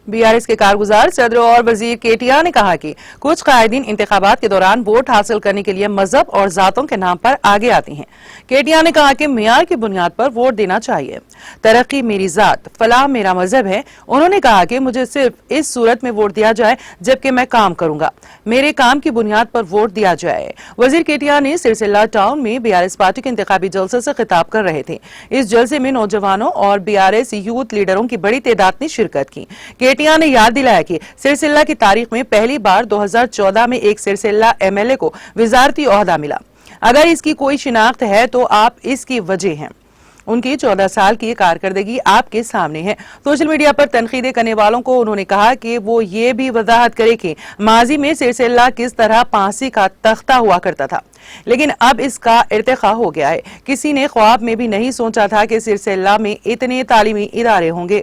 BRS کے کارگزار صدر اور وزیر KTR نے کہا کہ کچھ قائدین انتخابات کے دوران ووٹ حاصل کرنے کے لیے مذہب اور ذاتوں کے نام پر آگے آتی ہیں۔ KTR نے کہا کہ معیار کی بنیاد پر ووٹ دینا چاہیے۔ ترقی میری ذات، فلاح میرا مذہب ہے۔ انہوں نے کہا کہ مجھے صرف اس صورت میں ووٹ دیا جائے جبکہ میں کام کروں گا، میرے کام کی بنیاد پر ووٹ دیا جائے۔ وزیر KTR نے سرسلہ ٹاؤن میں BRS پارٹی کے انتخابی جلسے سے خطاب کر رہے تھے۔ اس جلسے میں نوجوانوں اور BRS یوتھ لیڈروں کی بڑی تعداد نے شرکت کی۔ KTR نے یاد دلایا کہ سرسلہ کی تاریخ میں پہلی بار 2014 میں ایک سرسلہ MLA کو وزارتی عہدہ ملا۔ اگر اس کی کوئی شناخت ہے تو آپ اس کی وجہ ہیں۔ ان کی 14 سال کی کارکردگی آپ کے سامنے ہے۔ سوشل میڈیا پر تنقیدیں کرنے والوں کو انہوں نے کہا کہ وہ یہ بھی وضاحت کرے کہ ماضی میں سرسلہ کس طرح پھانسی کا تختہ ہوا کرتا تھا، لیکن اب اس کا ارتقاء ہو گیا ہے۔ کسی نے خواب میں بھی نہیں سوچا تھا کہ سرسلہ میں اتنے تعلیمی ادارے ہوں گے۔